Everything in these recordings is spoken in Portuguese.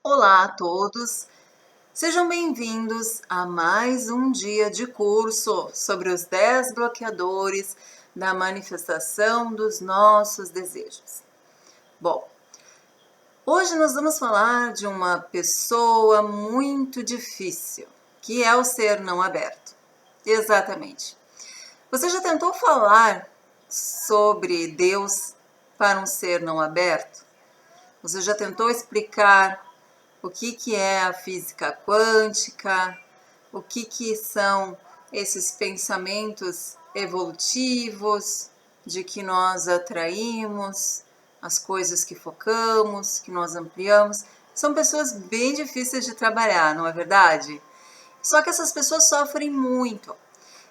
Olá a todos, sejam bem-vindos a mais um dia de curso sobre os 10 bloqueadores da manifestação dos nossos desejos. Bom, hoje nós vamos falar de uma pessoa muito difícil, que é o ser não aberto. Exatamente. Você já tentou falar sobre Deus para um ser não aberto? Você já tentou explicar o que é a física quântica, o que são esses pensamentos evolutivos, de que nós atraímos as coisas que focamos, que nós ampliamos? São pessoas bem difíceis de trabalhar, não é verdade? Só que essas pessoas sofrem muito.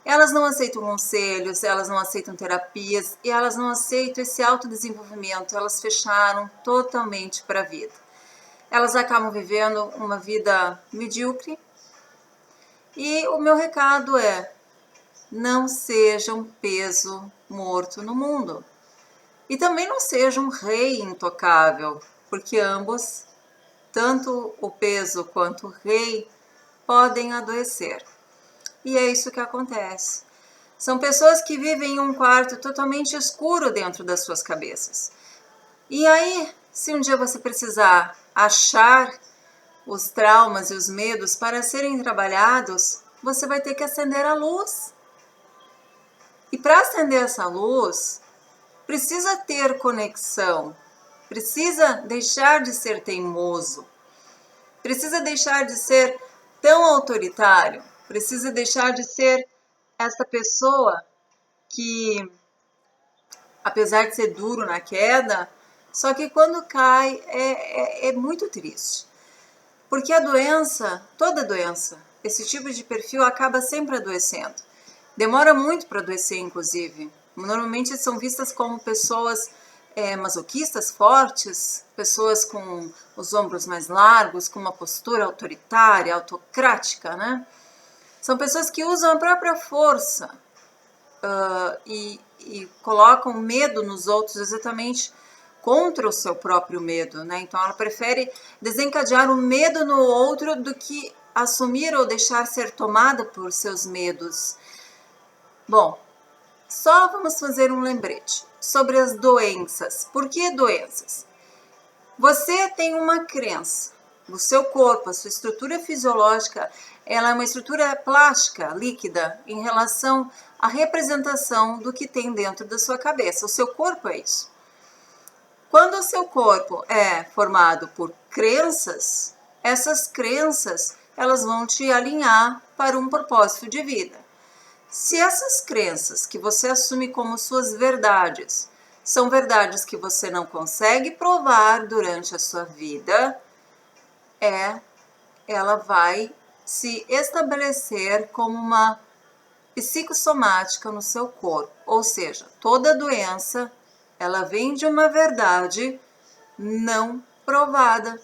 Elas não aceitam conselhos, elas não aceitam terapias e elas não aceitam esse autodesenvolvimento. Elas fecharam totalmente para a vida. Elas acabam vivendo uma vida medíocre. E o meu recado é: não seja um peso morto no mundo. E também não seja um rei intocável, porque ambos, tanto o peso quanto o rei, podem adoecer. E é isso que acontece. São pessoas que vivem em um quarto totalmente escuro dentro das suas cabeças. E aí, se um dia você precisar achar os traumas e os medos para serem trabalhados, você vai ter que acender a luz. E para acender essa luz, precisa ter conexão, precisa deixar de ser teimoso, precisa deixar de ser tão autoritário, precisa deixar de ser essa pessoa que, apesar de ser duro na queda, só que quando cai é muito triste. Porque a doença, toda doença, esse tipo de perfil acaba sempre adoecendo. Demora muito para adoecer, inclusive. Normalmente são vistas como pessoas masoquistas fortes, pessoas com os ombros mais largos, com uma postura autoritária, autocrática, né? São pessoas que usam a própria força e colocam medo nos outros exatamente contra o seu próprio medo, né? Então ela prefere desencadear o medo no outro do que assumir ou deixar ser tomada por seus medos. Bom, só vamos fazer um lembrete sobre as doenças. Por que doenças? Você tem uma crença, o seu corpo, a sua estrutura fisiológica, ela é uma estrutura plástica, líquida, em relação à representação do que tem dentro da sua cabeça. O seu corpo é isso. Quando o seu corpo é formado por crenças, essas crenças elas vão te alinhar para um propósito de vida. Se essas crenças que você assume como suas verdades são verdades que você não consegue provar durante a sua vida, ela vai se estabelecer como uma psicossomática no seu corpo. Ou seja, toda doença ela vem de uma verdade não provada.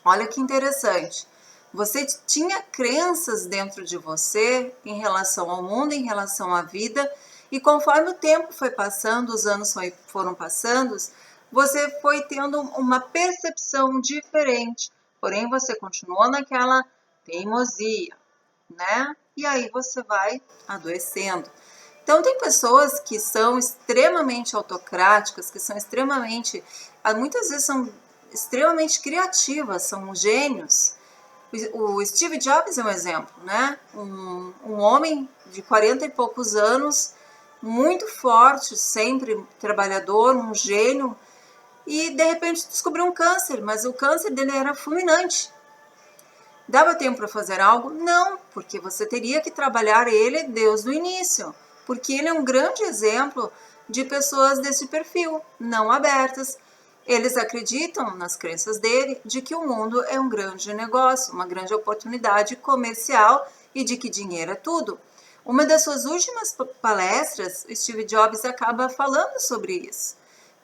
Olha que interessante. Você tinha crenças dentro de você em relação ao mundo, em relação à vida, e conforme o tempo foi passando, os anos foram passando, você foi tendo uma percepção diferente. Porém, você continuou naquela teimosia, né? E aí você vai adoecendo. Então, tem pessoas que são extremamente autocráticas, que são extremamente, muitas vezes são extremamente criativas, são gênios. O Steve Jobs é um exemplo, né? Um homem de 40 e poucos anos, muito forte, sempre trabalhador, um gênio, e de repente descobriu um câncer, mas o câncer dele era fulminante. Dava tempo para fazer algo? Não, porque você teria que trabalhar ele desde o início, porque ele é um grande exemplo de pessoas desse perfil, não abertas. Eles acreditam nas crenças dele de que o mundo é um grande negócio, uma grande oportunidade comercial e de que dinheiro é tudo. Uma das suas últimas palestras, Steve Jobs acaba falando sobre isso,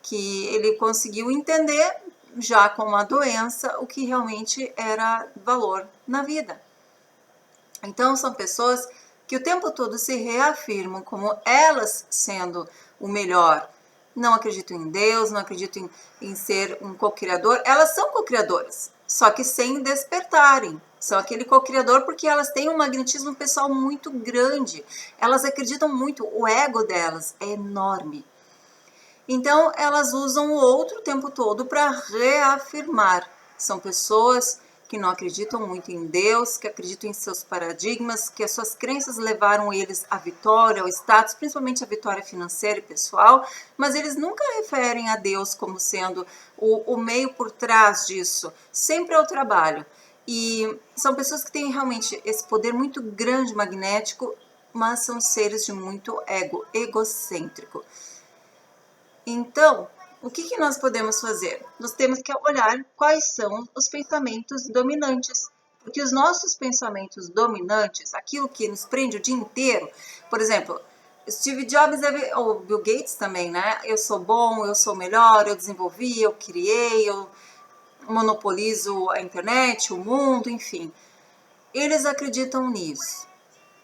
que ele conseguiu entender já com uma doença o que realmente era valor na vida. Então são pessoas que o tempo todo se reafirmam como elas sendo o melhor. Não acreditam em Deus, não acreditam em ser um co-criador. Elas são co-criadoras, só que sem despertarem. São aquele co-criador porque elas têm um magnetismo pessoal muito grande. Elas acreditam muito, o ego delas é enorme. Então, elas usam o outro o tempo todo para reafirmar. São pessoas que não acreditam muito em Deus, que acreditam em seus paradigmas, que as suas crenças levaram eles à vitória, ao status, principalmente à vitória financeira e pessoal, mas eles nunca referem a Deus como sendo o meio por trás disso. Sempre é o trabalho. E são pessoas que têm realmente esse poder muito grande magnético, mas são seres de muito ego, egocêntrico. Então, o que nós podemos fazer? Nós temos que olhar quais são os pensamentos dominantes. Porque os nossos pensamentos dominantes, aquilo que nos prende o dia inteiro, por exemplo, Steve Jobs ou Bill Gates também, né? Eu sou bom, eu sou melhor, eu desenvolvi, eu criei, eu monopolizo a internet, o mundo, enfim. Eles acreditam nisso.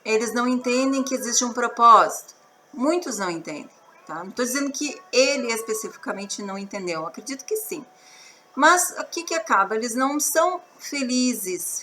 Eles não entendem que existe um propósito. Muitos não entendem. Tá? Não estou dizendo que ele especificamente não entendeu, acredito que sim. Mas o que acaba? Eles não são felizes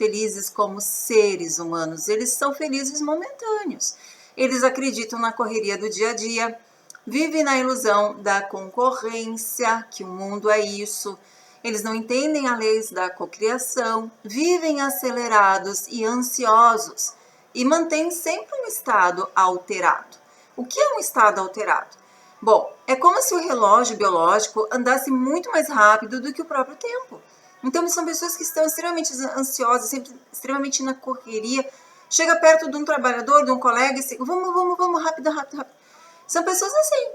como seres humanos, eles são felizes momentâneos. Eles acreditam na correria do dia a dia, vivem na ilusão da concorrência, que o mundo é isso. Eles não entendem as leis da cocriação, vivem acelerados e ansiosos e mantêm sempre um estado alterado. O que é um estado alterado? Bom, é como se o relógio biológico andasse muito mais rápido do que o próprio tempo. Então, são pessoas que estão extremamente ansiosas, sempre extremamente na correria. Chega perto de um trabalhador, de um colega e assim, vamos, rápido. São pessoas assim.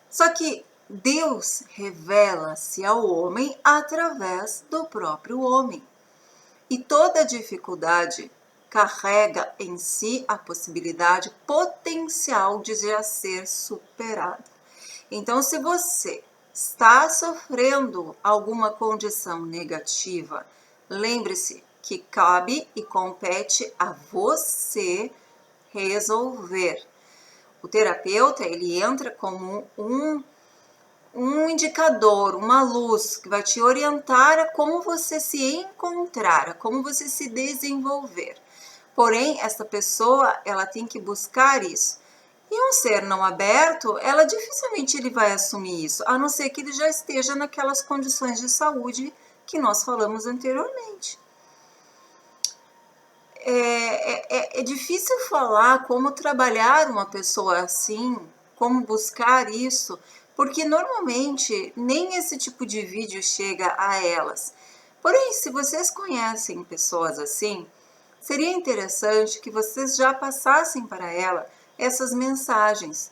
Só que Deus revela-se ao homem através do próprio homem. E toda dificuldade carrega em si a possibilidade potencial de já ser superada. Então, se você está sofrendo alguma condição negativa, lembre-se que cabe e compete a você resolver. O terapeuta, ele entra como um indicador, uma luz que vai te orientar a como você se encontrar, a como você se desenvolver. Porém, essa pessoa, ela tem que buscar isso. E um ser não aberto, ela dificilmente ele vai assumir isso, a não ser que ele já esteja naquelas condições de saúde que nós falamos anteriormente. É difícil falar como trabalhar uma pessoa assim, como buscar isso, porque normalmente nem esse tipo de vídeo chega a elas. Porém, se vocês conhecem pessoas assim, seria interessante que vocês já passassem para ela essas mensagens.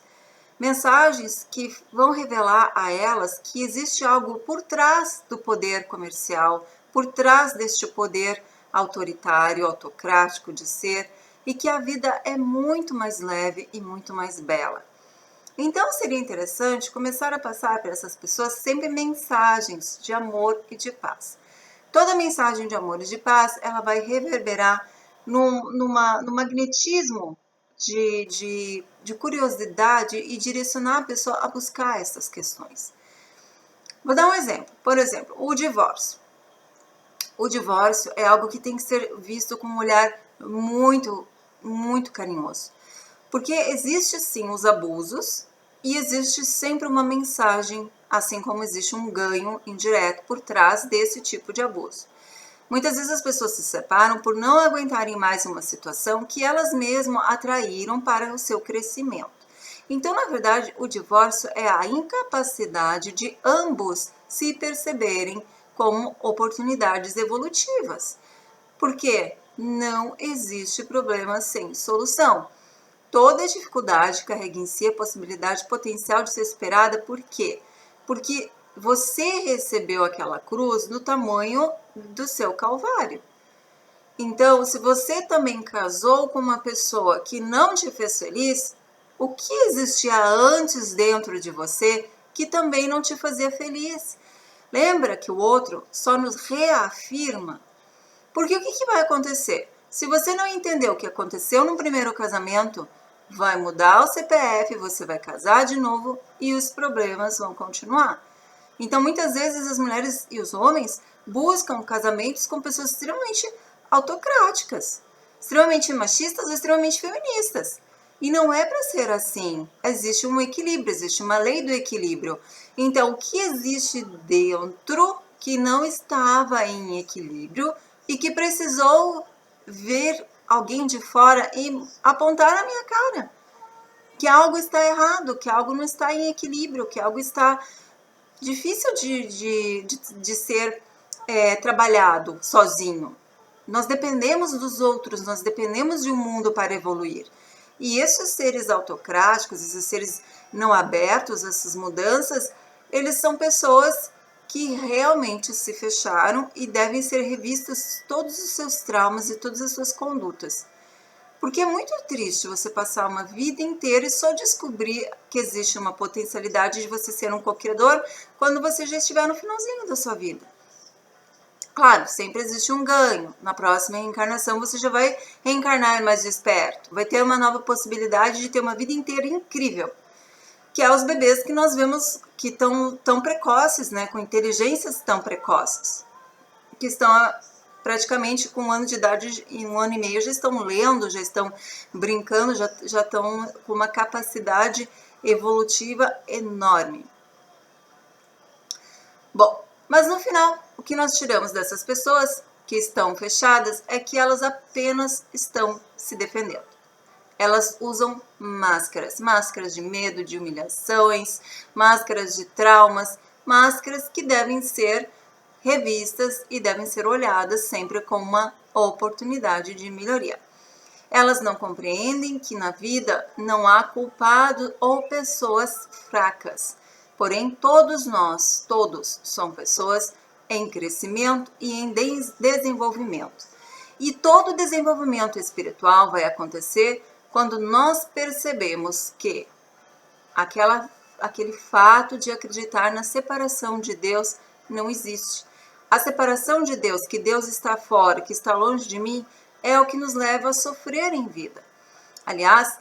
Mensagens que vão revelar a elas que existe algo por trás do poder comercial, por trás deste poder autoritário, autocrático de ser, e que a vida é muito mais leve e muito mais bela. Então seria interessante começar a passar para essas pessoas sempre mensagens de amor e de paz. Toda mensagem de amor e de paz, ela vai reverberar no magnetismo de curiosidade e direcionar a pessoa a buscar essas questões. Vou dar um exemplo. Por exemplo, o divórcio. O divórcio é algo que tem que ser visto com um olhar muito, muito carinhoso. Porque existe sim os abusos e existe sempre uma mensagem, assim como existe um ganho indireto por trás desse tipo de abuso. Muitas vezes as pessoas se separam por não aguentarem mais uma situação que elas mesmas atraíram para o seu crescimento. Então, na verdade, o divórcio é a incapacidade de ambos se perceberem como oportunidades evolutivas. Porque não existe problema sem solução. Toda dificuldade carrega em si a possibilidade potencial de ser superada. Por quê? Porque você recebeu aquela cruz no tamanho do seu calvário. Então, se você também casou com uma pessoa que não te fez feliz, o que existia antes dentro de você que também não te fazia feliz? Lembra que o outro só nos reafirma. Porque o que vai acontecer? Se você não entendeu o que aconteceu no primeiro casamento, vai mudar o CPF, você vai casar de novo e os problemas vão continuar. Então, muitas vezes as mulheres e os homens buscam casamentos com pessoas extremamente autocráticas, extremamente machistas ou extremamente feministas. E não é para ser assim. Existe um equilíbrio, existe uma lei do equilíbrio. Então, o que existe dentro que não estava em equilíbrio e que precisou ver alguém de fora e apontar na minha cara que algo está errado, que algo não está em equilíbrio, que algo está difícil de ser trabalhado sozinho. Nós dependemos dos outros, nós dependemos de um mundo para evoluir. E esses seres autocráticos, esses seres não abertos, essas mudanças, eles são pessoas que realmente se fecharam e devem ser revistos todos os seus traumas e todas as suas condutas. Porque é muito triste você passar uma vida inteira e só descobrir que existe uma potencialidade de você ser um co-criador quando você já estiver no finalzinho da sua vida. Claro, sempre existe um ganho. Na próxima reencarnação você já vai reencarnar mais desperto. Vai ter uma nova possibilidade de ter uma vida inteira incrível. Que é os bebês que nós vemos que estão tão precoces, né? Com inteligências tão precoces. Que estão praticamente com 1 ano de idade e 1 ano e meio já estão lendo, já estão brincando, já estão com uma capacidade evolutiva enorme. Bom, mas no final, o que nós tiramos dessas pessoas que estão fechadas é que elas apenas estão se defendendo. Elas usam máscaras, máscaras de medo, de humilhações, máscaras de traumas, máscaras que devem ser revistas e devem ser olhadas sempre como uma oportunidade de melhoria. Elas não compreendem que na vida não há culpado ou pessoas fracas. Porém, todos nós, todos, somos pessoas em crescimento e em desenvolvimento. E todo desenvolvimento espiritual vai acontecer quando nós percebemos que aquele fato de acreditar na separação de Deus não existe. A separação de Deus, que Deus está fora, que está longe de mim, é o que nos leva a sofrer em vida. Aliás,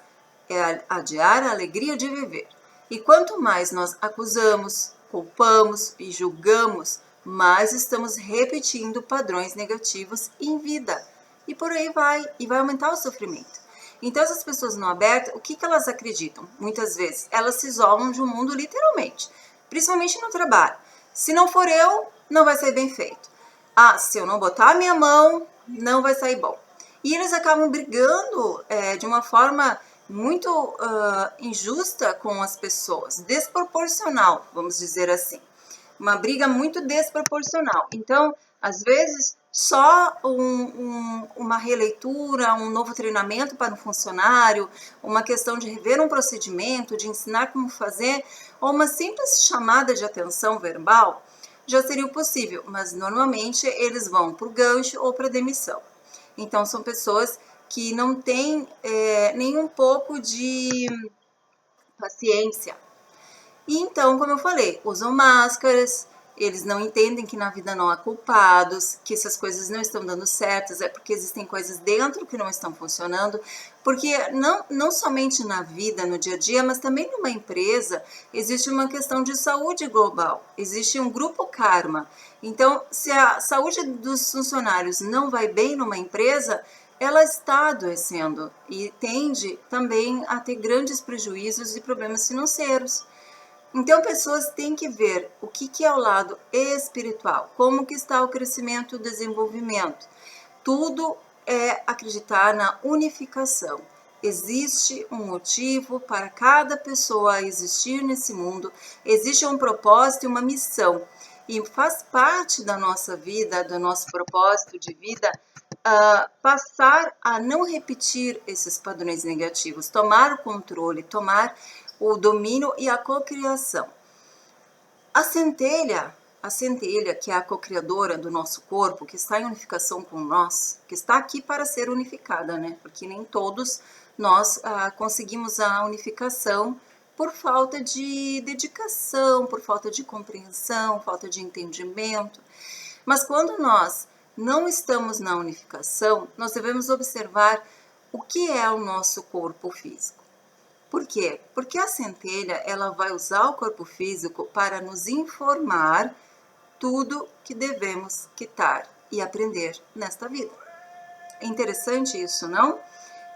é adiar a alegria de viver. E quanto mais nós acusamos, culpamos e julgamos, mais estamos repetindo padrões negativos em vida. E por aí vai, e vai aumentar o sofrimento. Então, essas pessoas não abertas, o que elas acreditam? Muitas vezes, elas se isolam de um mundo literalmente, principalmente no trabalho. Se não for eu, não vai sair bem feito. Ah, se eu não botar a minha mão, não vai sair bom. E eles acabam brigando de uma forma muito injusta com as pessoas, desproporcional, vamos dizer assim. Uma briga muito desproporcional. Então, às vezes, só uma releitura, um novo treinamento para um funcionário, uma questão de rever um procedimento, de ensinar como fazer, ou uma simples chamada de atenção verbal, já seria o possível, mas normalmente eles vão para o gancho ou para a demissão. Então, são pessoas que não têm nem um pouco de paciência. E então, como eu falei, usam máscaras, eles não entendem que na vida não há culpados, que se as coisas não estão dando certas é porque existem coisas dentro que não estão funcionando, porque não somente na vida, no dia a dia, mas também numa empresa, existe uma questão de saúde global, existe um grupo karma. Então, se a saúde dos funcionários não vai bem numa empresa, ela está adoecendo e tende também a ter grandes prejuízos e problemas financeiros. Então, pessoas têm que ver o que é o lado espiritual, como que está o crescimento e o desenvolvimento. Tudo é acreditar na unificação. Existe um motivo para cada pessoa existir nesse mundo, existe um propósito e uma missão. E faz parte da nossa vida, do nosso propósito de vida, passar a não repetir esses padrões negativos, tomar o controle, tomar o domínio e a cocriação. A centelha, que é a cocriadora do nosso corpo, que está em unificação com nós, que está aqui para ser unificada, né? Porque nem todos nós conseguimos a unificação por falta de dedicação, por falta de compreensão, falta de entendimento. Mas quando nós não estamos na unificação, nós devemos observar o que é o nosso corpo físico. Por quê? Porque a centelha ela vai usar o corpo físico para nos informar tudo que devemos quitar e aprender nesta vida. É interessante isso, não?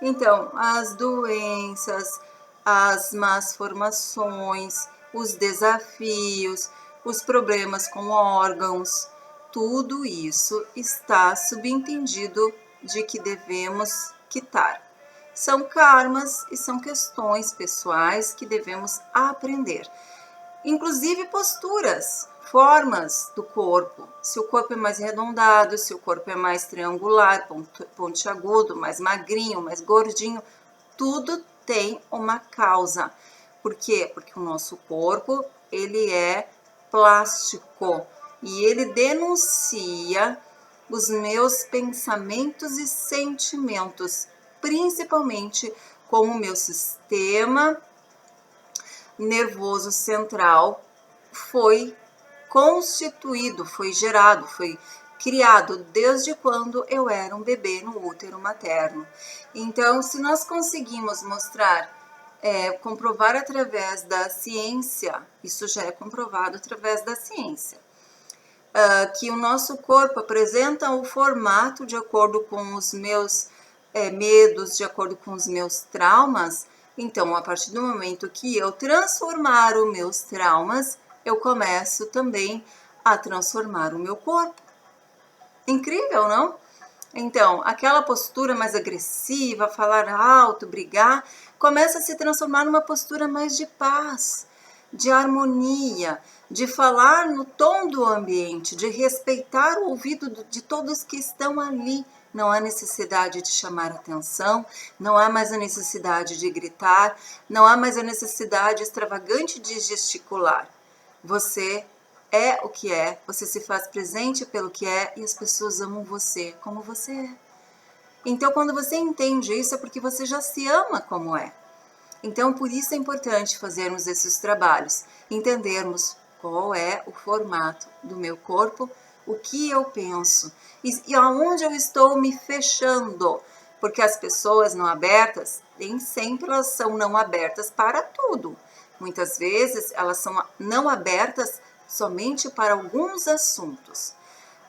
Então, as doenças, as más formações, os desafios, os problemas com órgãos, tudo isso está subentendido de que devemos quitar. São karmas e são questões pessoais que devemos aprender. Inclusive posturas, formas do corpo. Se o corpo é mais arredondado, se o corpo é mais triangular, pontiagudo, mais magrinho, mais gordinho, tudo tem uma causa. Por quê? Porque o nosso corpo, ele é plástico e ele denuncia os meus pensamentos e sentimentos, principalmente com o meu sistema nervoso central foi constituído, foi gerado, foi criado desde quando eu era um bebê no útero materno. Então, se nós conseguimos mostrar, comprovar através da ciência, isso já é comprovado através da ciência, que o nosso corpo apresenta o formato de acordo com os meus medos, de acordo com os meus traumas. Então, a partir do momento que eu transformar os meus traumas, eu começo também a transformar o meu corpo. Incrível, não? Então, aquela postura mais agressiva, falar alto, brigar, começa a se transformar numa postura mais de paz, de harmonia, de falar no tom do ambiente, de respeitar o ouvido de todos que estão ali. Não há necessidade de chamar atenção, não há mais a necessidade de gritar, não há mais a necessidade extravagante de gesticular. Você é o que é, você se faz presente pelo que é e as pessoas amam você como você é. Então, quando você entende isso, é porque você já se ama como é. Então, por isso é importante fazermos esses trabalhos, entendermos qual é o formato do meu corpo, o que eu penso e aonde eu estou me fechando, porque as pessoas não abertas, nem sempre elas são não abertas para tudo. Muitas vezes elas são não abertas somente para alguns assuntos,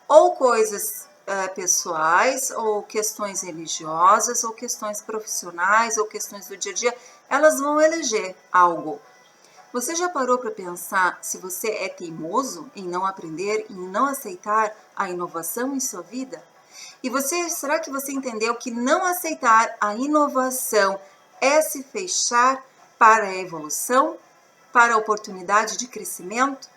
ou coisas pessoais, ou questões religiosas, ou questões profissionais, ou questões do dia a dia, elas vão eleger algo. Você já parou para pensar se você é teimoso em não aprender e em não aceitar a inovação em sua vida? E será que você entendeu que não aceitar a inovação é se fechar para a evolução, para a oportunidade de crescimento?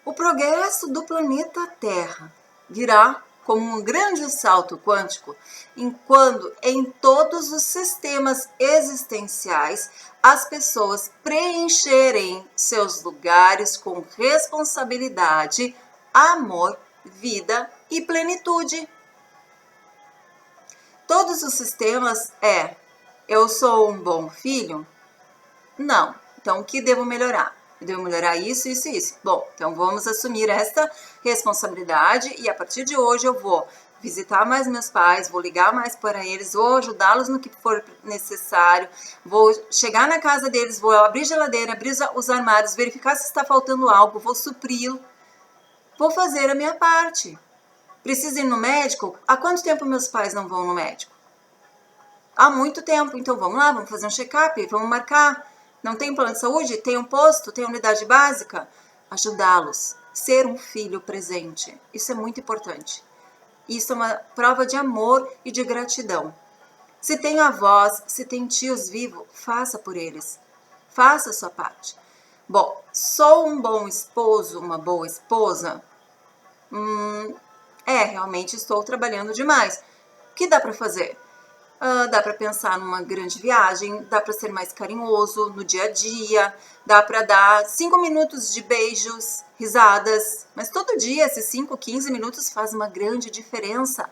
O progresso do planeta Terra virá como um grande salto quântico, enquanto em todos os sistemas existenciais as pessoas preencherem seus lugares com responsabilidade, amor, vida e plenitude. Todos os sistemas eu sou um bom filho? Não. Então, o que devo melhorar? Eu devo melhorar isso, isso e isso. Bom, então vamos assumir esta responsabilidade e a partir de hoje eu vou visitar mais meus pais, vou ligar mais para eles, vou ajudá-los no que for necessário, vou chegar na casa deles, vou abrir a geladeira, abrir os armários, verificar se está faltando algo, vou supri-lo, vou fazer a minha parte. Preciso ir no médico? Há quanto tempo meus pais não vão no médico? Há muito tempo, então vamos lá, vamos fazer um check-up, vamos marcar. Não tem plano de saúde? Tem um posto? Tem unidade básica? Ajudá-los. Ser um filho presente. Isso é muito importante. Isso é uma prova de amor e de gratidão. Se tem avós, se tem tios vivos, faça por eles. Faça a sua parte. Bom, sou um bom esposo, uma boa esposa? Realmente estou trabalhando demais. O que dá para fazer? Dá para pensar numa grande viagem, dá para ser mais carinhoso no dia a dia, dá para dar 5 minutos de beijos, risadas, mas todo dia esses 5, 15 minutos faz uma grande diferença.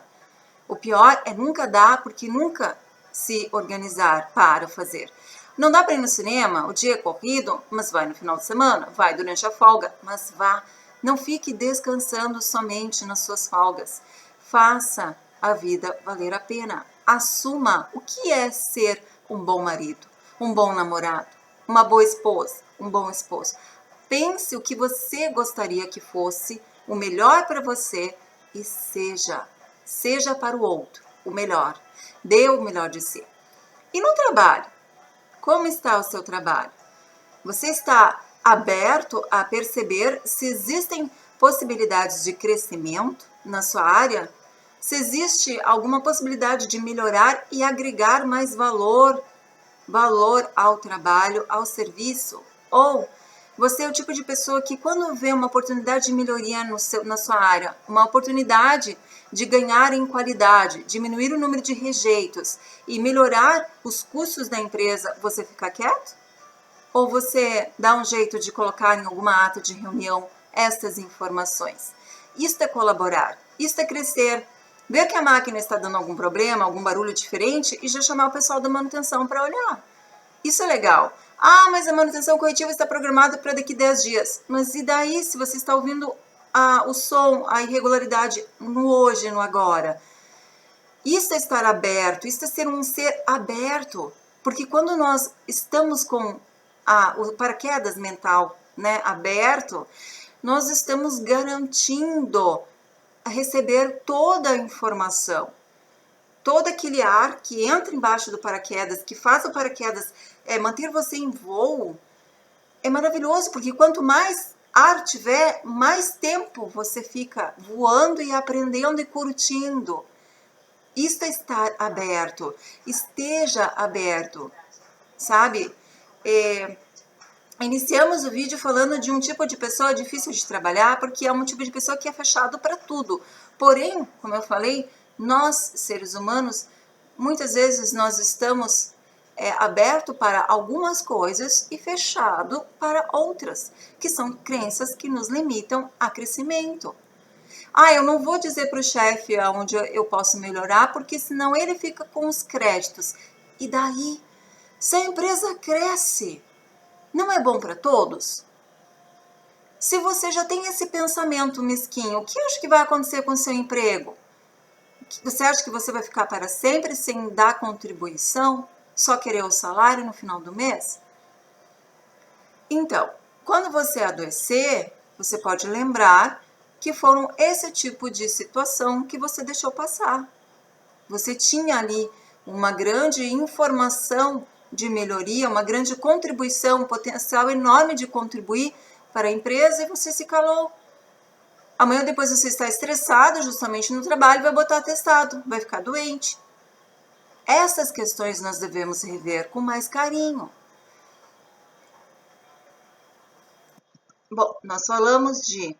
O pior é nunca dar, porque nunca se organizar para fazer. Não dá para ir no cinema, o dia é corrido, mas vai no final de semana, vai durante a folga, mas vá. Não fique descansando somente nas suas folgas. Faça a vida valer a pena. Assuma o que é ser um bom marido, um bom namorado, uma boa esposa, um bom esposo. pense o que você gostaria que fosse o melhor para você e seja para o outro o melhor. Dê o melhor de si. E no trabalho? Como está o seu trabalho? Você está aberto a perceber se existem possibilidades de crescimento na sua área? Se existe alguma possibilidade de melhorar e agregar mais valor ao trabalho, ao serviço? Ou você é o tipo de pessoa que, quando vê uma oportunidade de melhoria na sua área, uma oportunidade de ganhar em qualidade, diminuir o número de rejeitos e melhorar os custos da empresa, você fica quieto? Ou você dá um jeito de colocar em alguma ata de reunião estas informações? Isto é colaborar, isto é crescer. Ver que a máquina está dando algum problema, algum barulho diferente e já chamar o pessoal da manutenção para olhar. Isso é legal. Ah, mas a manutenção corretiva está programada para daqui 10 dias. Mas e daí se você está ouvindo o som, a irregularidade no hoje, no agora? Isso é estar aberto, isso é ser um ser aberto. Porque quando nós estamos com o paraquedas mental, né, aberto, nós estamos garantindo receber toda a informação. Todo aquele ar que entra embaixo do paraquedas, que faz o paraquedas manter você em voo, é maravilhoso, porque quanto mais ar tiver, mais tempo você fica voando e aprendendo e curtindo. Isto é estar aberto. Esteja aberto, sabe? Iniciamos o vídeo falando de um tipo de pessoa difícil de trabalhar, porque é um tipo de pessoa que é fechado para tudo. Porém, como eu falei, nós, seres humanos, muitas vezes nós estamos aberto para algumas coisas e fechado para outras, que são crenças que nos limitam a crescimento. Ah, eu não vou dizer para o chefe onde eu posso melhorar, porque senão ele fica com os créditos. E daí? Se a empresa cresce, não é bom para todos? Se você já tem esse pensamento mesquinho, o que acha que vai acontecer com o seu emprego? Você acha que você vai ficar para sempre sem dar contribuição? Só querer o salário no final do mês? Então, quando você adoecer, você pode lembrar que foram esse tipo de situação que você deixou passar. Você tinha ali uma grande informação de melhoria, uma grande contribuição, um potencial enorme de contribuir para a empresa e você se calou. Amanhã depois você está estressado justamente no trabalho, vai botar atestado, vai ficar doente. Essas questões nós devemos rever com mais carinho. Bom, nós falamos de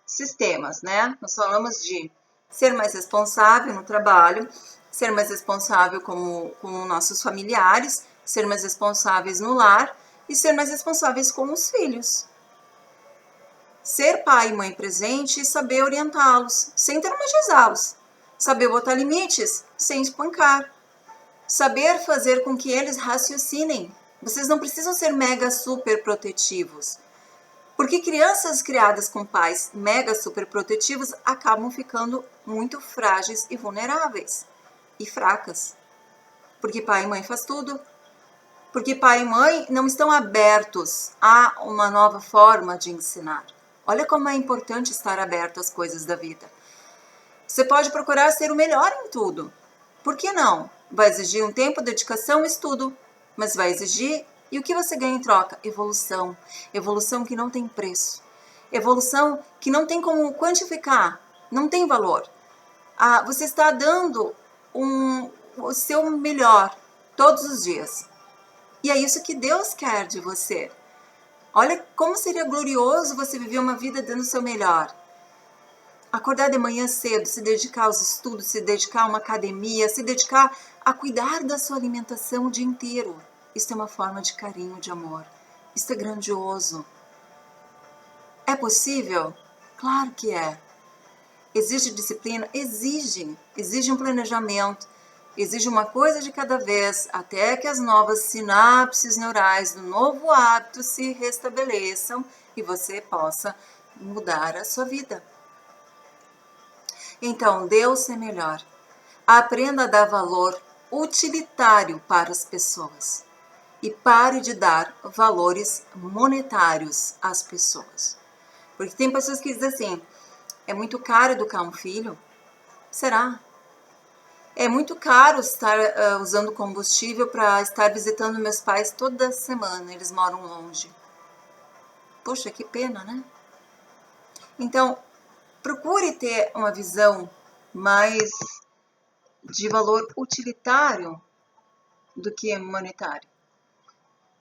sistemas, né? Nós falamos de ser mais responsável no trabalho, ser mais responsável com nossos familiares, ser mais responsáveis no lar e ser mais responsáveis com os filhos. Ser pai e mãe presente e saber orientá-los, sem traumatizá-los. Saber botar limites, sem espancar. Saber fazer com que eles raciocinem. Vocês não precisam ser mega super protetivos. Porque crianças criadas com pais mega super protetivos acabam ficando muito frágeis e vulneráveis. E fracas. Porque pai e mãe faz tudo. Porque pai e mãe não estão abertos a uma nova forma de ensinar. Olha como é importante estar aberto às coisas da vida. Você pode procurar ser o melhor em tudo. Por que não? Vai exigir um tempo, dedicação e estudo. Mas vai exigir. E o que você ganha em troca? Evolução. Evolução que não tem preço. Evolução que não tem como quantificar. Não tem valor. Você está dando o seu melhor todos os dias. E é isso que Deus quer de você. Olha como seria glorioso você viver uma vida dando o seu melhor. Acordar de manhã cedo, se dedicar aos estudos, se dedicar a uma academia, se dedicar a cuidar da sua alimentação o dia inteiro. Isso é uma forma de carinho, de amor. Isso é grandioso. É possível? Claro que é. Exige disciplina? Exige. Exige um planejamento. Exige uma coisa de cada vez, até que as novas sinapses neurais do novo hábito se restabeleçam e você possa mudar a sua vida. Então, Deus é melhor. Aprenda a dar valor utilitário para as pessoas. e pare de dar valores monetários às pessoas. Porque tem pessoas que dizem assim, é muito caro educar um filho? Será? É muito caro estar usando combustível para estar visitando meus pais toda semana, eles moram longe. Poxa, que pena, né? Então, procure ter uma visão mais de valor utilitário do que monetário.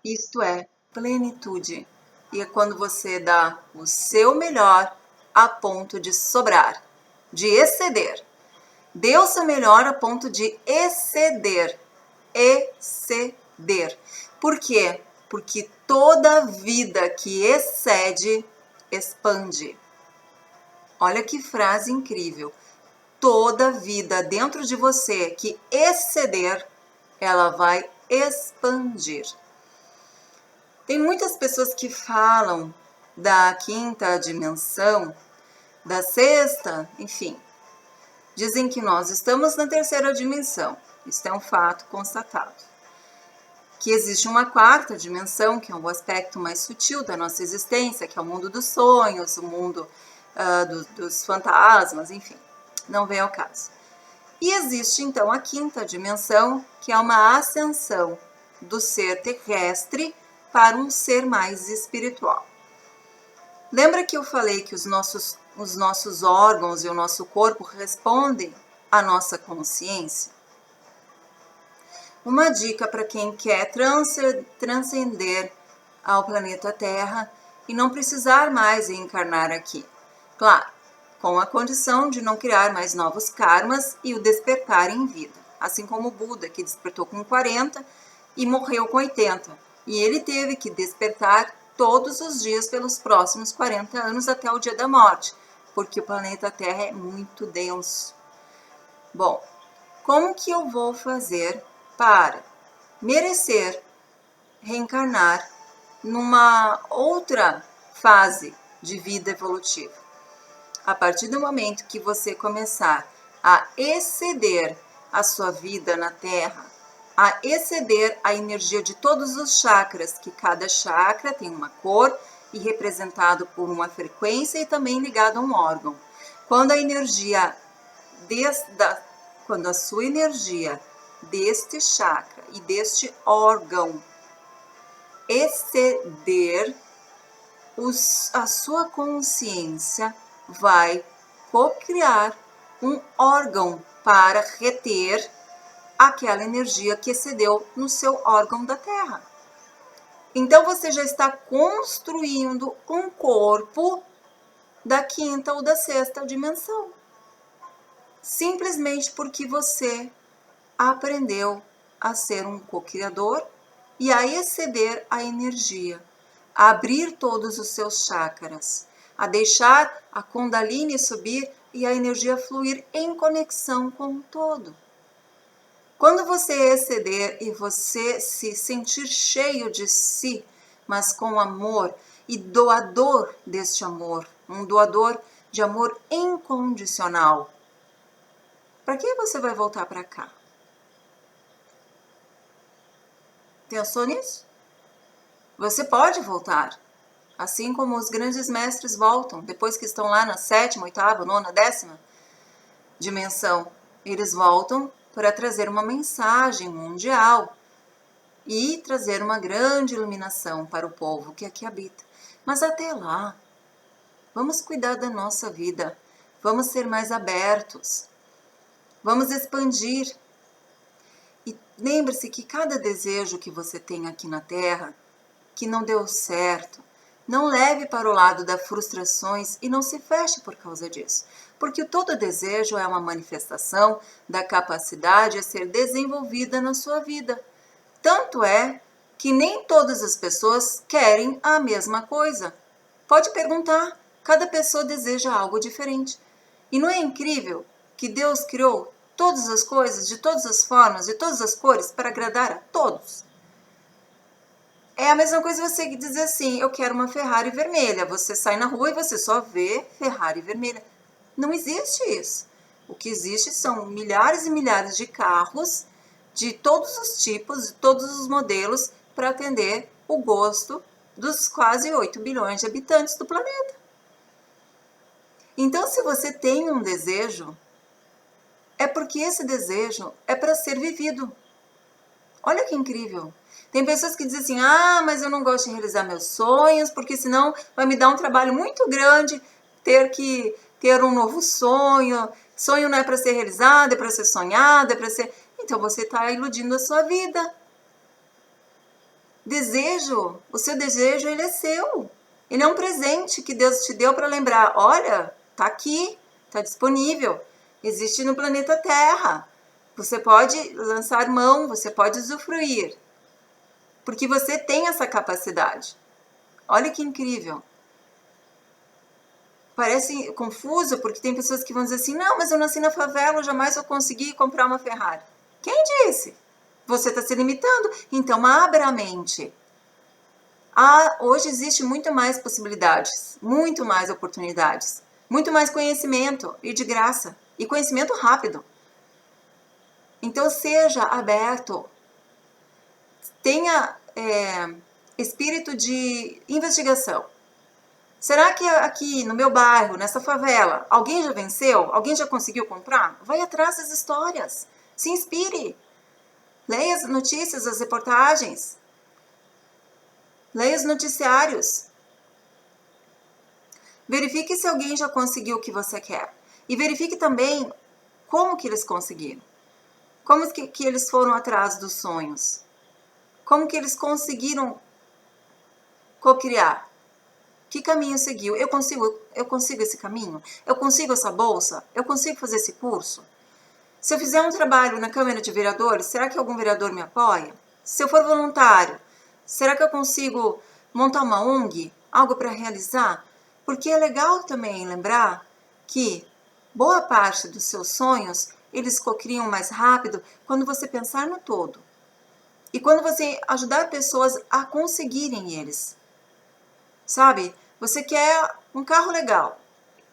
Isto é plenitude. E é quando você dá o seu melhor a ponto de sobrar, de exceder. Dê o seu melhor a ponto de exceder. Exceder. Por quê? Porque toda vida que excede, expande. Olha que frase incrível. Toda vida dentro de você que exceder, ela vai expandir. Tem muitas pessoas que falam da quinta dimensão, da sexta, enfim. Dizem que nós estamos na terceira dimensão. Isso é um fato constatado. Que existe uma quarta dimensão, que é um aspecto mais sutil da nossa existência, que é o mundo dos sonhos, o mundo dos fantasmas, enfim. Não vem ao caso. E existe, então, a quinta dimensão, que é uma ascensão do ser terrestre para um ser mais espiritual. Lembra que eu falei que os nossos órgãos e o nosso corpo respondem à nossa consciência? Uma dica para quem quer transcender ao planeta Terra e não precisar mais reencarnar aqui. Claro, com a condição de não criar mais novos karmas e o despertar em vida. Assim como o Buda, que despertou com 40 e morreu com 80. E ele teve que despertar todos os dias pelos próximos 40 anos até o dia da morte, porque o planeta Terra é muito denso. Bom, como que eu vou fazer para merecer reencarnar numa outra fase de vida evolutiva? A partir do momento que você começar a exceder a sua vida na Terra, a exceder a energia de todos os chakras, que cada chakra tem uma cor e representado por uma frequência e também ligado a um órgão. Quando a sua energia deste chakra e deste órgão exceder, a sua consciência vai co-criar um órgão para reter aquela energia que excedeu no seu órgão da Terra. Então você já está construindo um corpo da quinta ou da sexta dimensão. Simplesmente porque você aprendeu a ser um co-criador e a exceder a energia, a abrir todos os seus chakras, a deixar a Kundalini subir e a energia fluir em conexão com o todo. Quando você exceder e você se sentir cheio de si, mas com amor e doador deste amor, um doador de amor incondicional, para que você vai voltar para cá? Pensou nisso? Você pode voltar, assim como os grandes mestres voltam, depois que estão lá na 7ª, 8ª, 9ª, 10ª dimensão. Eles voltam para trazer uma mensagem mundial e trazer uma grande iluminação para o povo que aqui habita. Mas até lá, vamos cuidar da nossa vida, vamos ser mais abertos, vamos expandir. E lembre-se que cada desejo que você tem aqui na Terra, que não deu certo, não leve para o lado das frustrações e não se feche por causa disso. Porque todo desejo é uma manifestação da capacidade a ser desenvolvida na sua vida. Tanto é que nem todas as pessoas querem a mesma coisa. Pode perguntar, cada pessoa deseja algo diferente. E não é incrível que Deus criou todas as coisas, de todas as formas, de todas as cores, para agradar a todos? É a mesma coisa você dizer assim, eu quero uma Ferrari vermelha. Você sai na rua e você só vê Ferrari vermelha. Não existe isso. O que existe são milhares e milhares de carros, de todos os tipos, de todos os modelos, para atender o gosto dos quase 8 bilhões de habitantes do planeta. Então, se você tem um desejo, é porque esse desejo é para ser vivido. Olha que incrível. Tem pessoas que dizem assim, mas eu não gosto de realizar meus sonhos, porque senão vai me dar um trabalho muito grande ter que ter um novo sonho. Sonho não é para ser realizado, é para ser sonhado, é para ser... Então você está iludindo a sua vida. Desejo, o seu desejo, ele é seu. Ele é um presente que Deus te deu para lembrar. Olha, tá aqui, tá disponível. Existe no planeta Terra. Você pode lançar mão, você pode usufruir. Porque você tem essa capacidade. Olha que incrível. Parece confuso, porque tem pessoas que vão dizer assim, não, mas eu nasci na favela, eu jamais vou conseguir comprar uma Ferrari. Quem disse? Você está se limitando. Então, abra a mente. Hoje existe muito mais possibilidades, muito mais oportunidades, muito mais conhecimento e de graça, e conhecimento rápido. Então, seja aberto, tenha espírito de investigação. Será que aqui no meu bairro, nessa favela, alguém já venceu? Alguém já conseguiu comprar? Vai atrás das histórias, se inspire, leia as notícias, as reportagens, leia os noticiários. Verifique se alguém já conseguiu o que você quer. E verifique também como que eles conseguiram. Como que eles foram atrás dos sonhos. Como que eles conseguiram cocriar. Que caminho seguiu? Eu consigo esse caminho? Eu consigo essa bolsa? Eu consigo fazer esse curso? Se eu fizer um trabalho na Câmara de Vereadores, será que algum vereador me apoia? Se eu for voluntário, será que eu consigo montar uma ONG? Algo para realizar? Porque é legal também lembrar que boa parte dos seus sonhos, eles cocriam mais rápido quando você pensar no todo. E quando você ajudar pessoas a conseguirem eles. Sabe? Você quer um carro legal.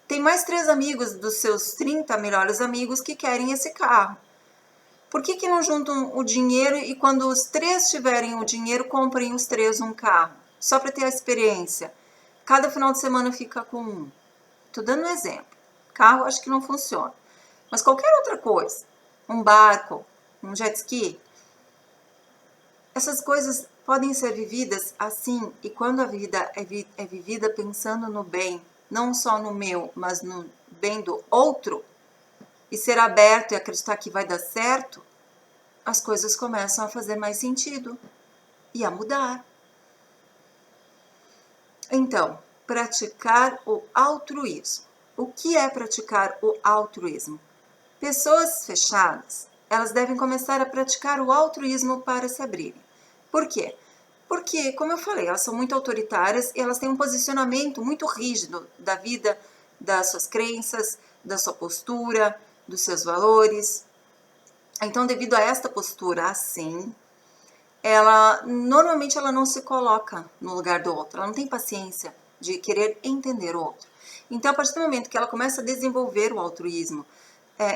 Tem mais 3 amigos dos seus 30 melhores amigos que querem esse carro. Por que não juntam o dinheiro e quando os 3 tiverem o dinheiro, comprem os 3 um carro? Só para ter a experiência. Cada final de semana fica com um. Estou dando um exemplo. Carro acho que não funciona. Mas qualquer outra coisa. Um barco, um jet ski. Essas coisas podem ser vividas assim, e quando a vida é vivida pensando no bem, não só no meu, mas no bem do outro, e ser aberto e acreditar que vai dar certo, as coisas começam a fazer mais sentido e a mudar. Então, praticar o altruísmo. O que é praticar o altruísmo? Pessoas fechadas, elas devem começar a praticar o altruísmo para se abrirem. Por quê? Porque, como eu falei, elas são muito autoritárias e elas têm um posicionamento muito rígido da vida, das suas crenças, da sua postura, dos seus valores. Então, devido a esta postura assim, normalmente ela não se coloca no lugar do outro, ela não tem paciência de querer entender o outro. Então, a partir do momento que ela começa a desenvolver o altruísmo,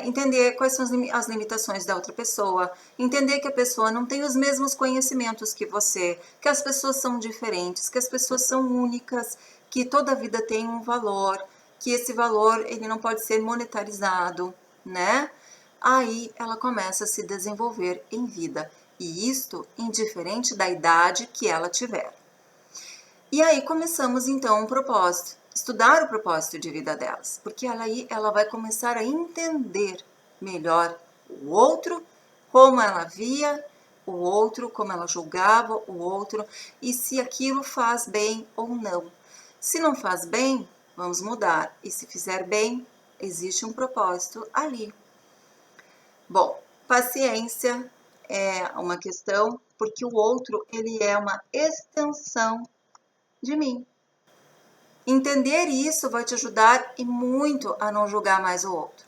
entender quais são as limitações da outra pessoa, entender que a pessoa não tem os mesmos conhecimentos que você, que as pessoas são diferentes, que as pessoas são únicas, que toda vida tem um valor, que esse valor ele não pode ser monetarizado, né? Aí ela começa a se desenvolver em vida, e isto indiferente da idade que ela tiver. E aí começamos então um propósito. Estudar o propósito de vida delas, porque ela vai começar a entender melhor o outro, como ela via o outro, como ela julgava o outro e se aquilo faz bem ou não. Se não faz bem, vamos mudar, e se fizer bem, existe um propósito ali. Bom, paciência é uma questão, porque o outro ele é uma extensão de mim. Entender isso vai te ajudar e muito a não julgar mais o outro.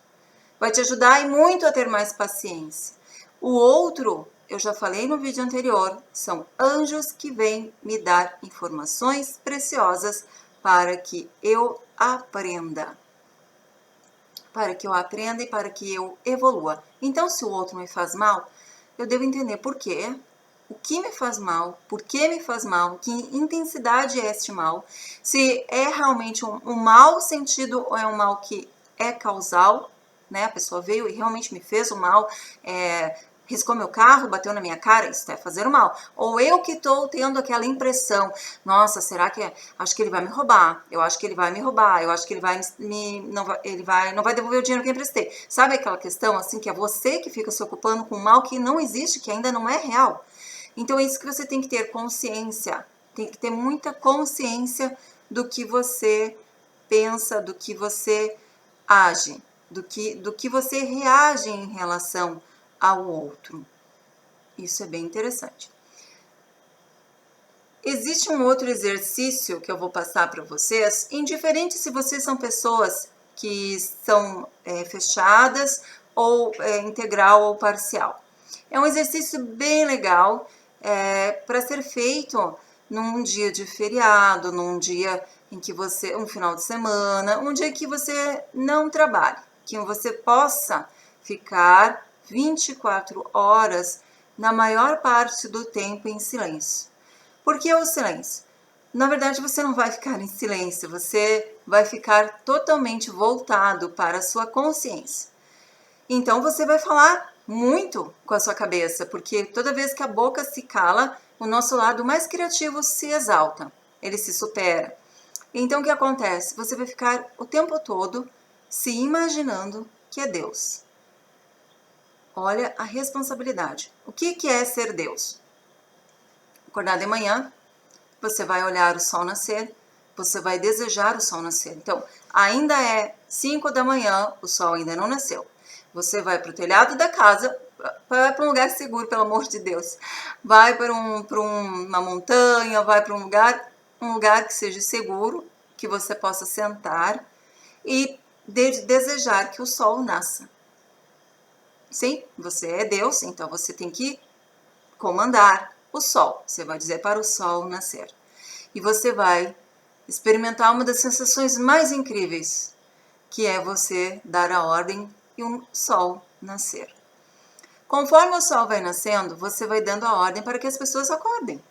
Vai te ajudar e muito a ter mais paciência. O outro, eu já falei no vídeo anterior, são anjos que vêm me dar informações preciosas para que eu aprenda. Para que eu aprenda e para que eu evolua. Então, se o outro me faz mal, eu devo entender por quê. o que me faz mal, por que me faz mal, que intensidade é este mal, se é realmente um mal sentido ou é um mal que é causal, né? A pessoa veio e realmente me fez o mal, riscou meu carro, bateu na minha cara, isso é fazer o mal. Ou eu que estou tendo aquela impressão, nossa, será que acho que ele vai me roubar, eu acho que ele vai me roubar, eu acho que ele vai não vai devolver o dinheiro que eu emprestei. Sabe aquela questão assim que é você que fica se ocupando com um mal que não existe, que ainda não é real? Então é isso que você tem que ter consciência, tem que ter muita consciência do que você pensa, do que você age, do que você reage em relação ao outro. Isso é bem interessante. Existe um outro exercício que eu vou passar para vocês, indiferente se vocês são pessoas que são fechadas ou integral ou parcial. É um exercício bem legal para ser feito num dia de feriado, num dia em que você, um final de semana, um dia que você não trabalhe, que você possa ficar 24 horas na maior parte do tempo em silêncio. Por que o silêncio? Na verdade, você não vai ficar em silêncio, você vai ficar totalmente voltado para a sua consciência. Então, você vai falar muito com a sua cabeça, porque toda vez que a boca se cala, o nosso lado mais criativo se exalta, ele se supera. Então, o que acontece? Você vai ficar o tempo todo se imaginando que é Deus. Olha a responsabilidade. O que é ser Deus? Acordar de manhã, você vai olhar o sol nascer, você vai desejar o sol nascer. Então, ainda é 5 da manhã, o sol ainda não nasceu. Você vai para o telhado da casa, vai para um lugar seguro, pelo amor de Deus. Vai para uma montanha, vai para um lugar que seja seguro, que você possa sentar e desejar que o sol nasça. Sim, você é Deus, então você tem que comandar o sol. Você vai dizer para o sol nascer. E você vai experimentar uma das sensações mais incríveis, que é você dar a ordem e um sol nascer. Conforme o sol vai nascendo, você vai dando a ordem para que as pessoas acordem,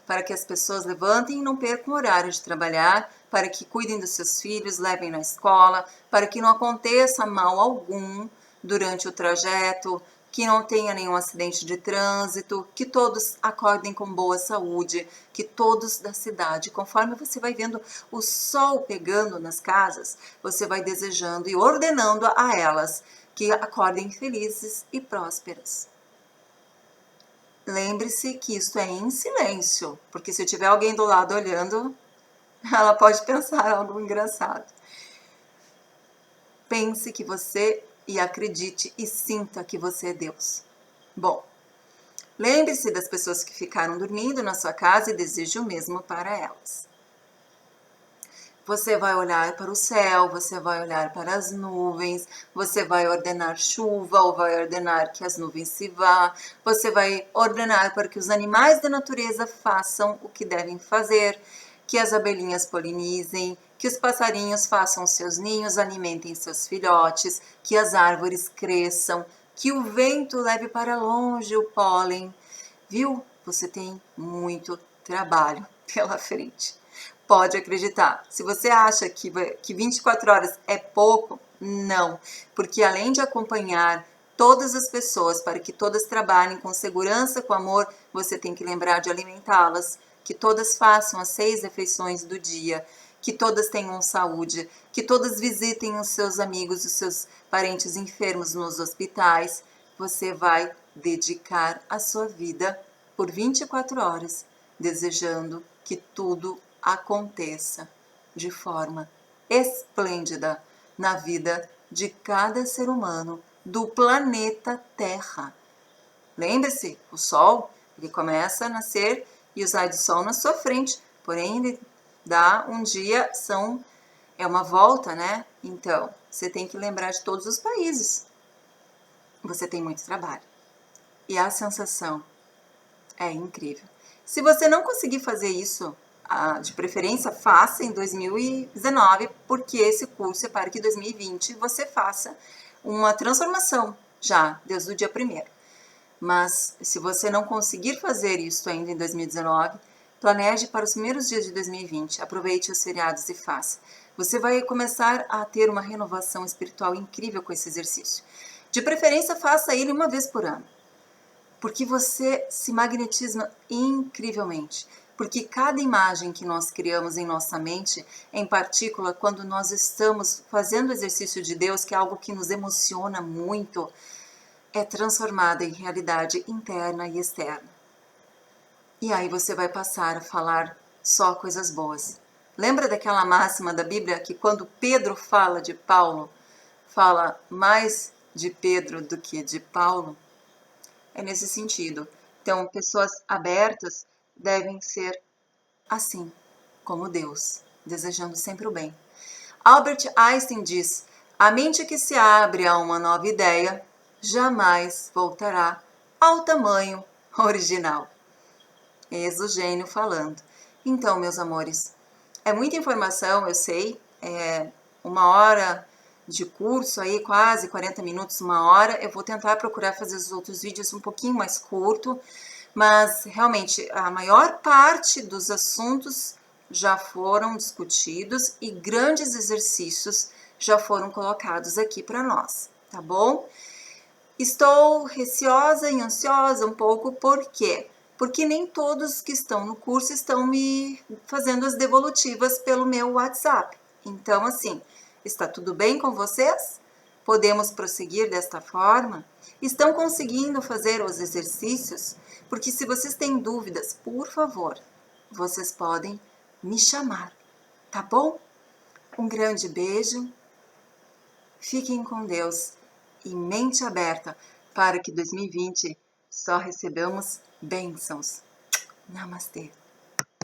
para que as pessoas levantem e não percam o horário de trabalhar, para que cuidem dos seus filhos, levem na escola, para que não aconteça mal algum durante o trajeto, que não tenha nenhum acidente de trânsito, que todos acordem com boa saúde, que todos da cidade, conforme você vai vendo o sol pegando nas casas, você vai desejando e ordenando a elas que acordem felizes e prósperas. Lembre-se que isso é em silêncio, porque se tiver alguém do lado olhando, ela pode pensar algo engraçado. Pense que você e acredite e sinta que você é Deus. Bom, lembre-se das pessoas que ficaram dormindo na sua casa e deseje o mesmo para elas. Você vai olhar para o céu, você vai olhar para as nuvens, você vai ordenar chuva ou vai ordenar que as nuvens se vá, você vai ordenar para que os animais da natureza façam o que devem fazer, que as abelhinhas polinizem, que os passarinhos façam seus ninhos, alimentem seus filhotes, que as árvores cresçam, que o vento leve para longe o pólen. Viu? Você tem muito trabalho pela frente. Pode acreditar. Se você acha que 24 horas é pouco, não. Porque além de acompanhar todas as pessoas para que todas trabalhem com segurança, com amor, você tem que lembrar de alimentá-las, que todas façam as 6 refeições do dia, que todas tenham saúde, que todas visitem os seus amigos, os seus parentes enfermos nos hospitais. Você vai dedicar a sua vida por 24 horas, desejando que tudo aconteça de forma esplêndida na vida de cada ser humano do planeta Terra. Lembre-se, o Sol, ele começa a nascer e os raios do Sol na sua frente, porém ele dá um dia, é uma volta, né? Então, você tem que lembrar de todos os países. Você tem muito trabalho. E a sensação é incrível. Se você não conseguir fazer isso, de preferência, faça em 2019, porque esse curso é para que em 2020 você faça uma transformação já, desde o dia 1º. Mas se você não conseguir fazer isso ainda em 2019, planeje para os primeiros dias de 2020, aproveite os feriados e faça. Você vai começar a ter uma renovação espiritual incrível com esse exercício. De preferência, faça ele uma vez por ano, porque você se magnetiza incrivelmente. Porque cada imagem que nós criamos em nossa mente, em partícula, quando nós estamos fazendo o exercício de Deus, que é algo que nos emociona muito, é transformada em realidade interna e externa. E aí você vai passar a falar só coisas boas. Lembra daquela máxima da Bíblia que quando Pedro fala de Paulo, fala mais de Pedro do que de Paulo? É nesse sentido. Então, pessoas abertas devem ser assim, como Deus, desejando sempre o bem. Albert Einstein diz: a mente que se abre a uma nova ideia jamais voltará ao tamanho original. Eis o gênio falando. Então, meus amores, é muita informação, eu sei, é 1 hora de curso aí, quase 40 minutos, 1 hora. Eu vou tentar procurar fazer os outros vídeos um pouquinho mais curto, mas realmente a maior parte dos assuntos já foram discutidos e grandes exercícios já foram colocados aqui para nós, tá bom? Estou receosa e ansiosa um pouco, por quê? Porque nem todos que estão no curso estão me fazendo as devolutivas pelo meu WhatsApp. Então, assim, está tudo bem com vocês? Podemos prosseguir desta forma? Estão conseguindo fazer os exercícios? Porque se vocês têm dúvidas, por favor, vocês podem me chamar, tá bom? Um grande beijo, fiquem com Deus e mente aberta para que 2020 só recebamos bênçãos. Namastê!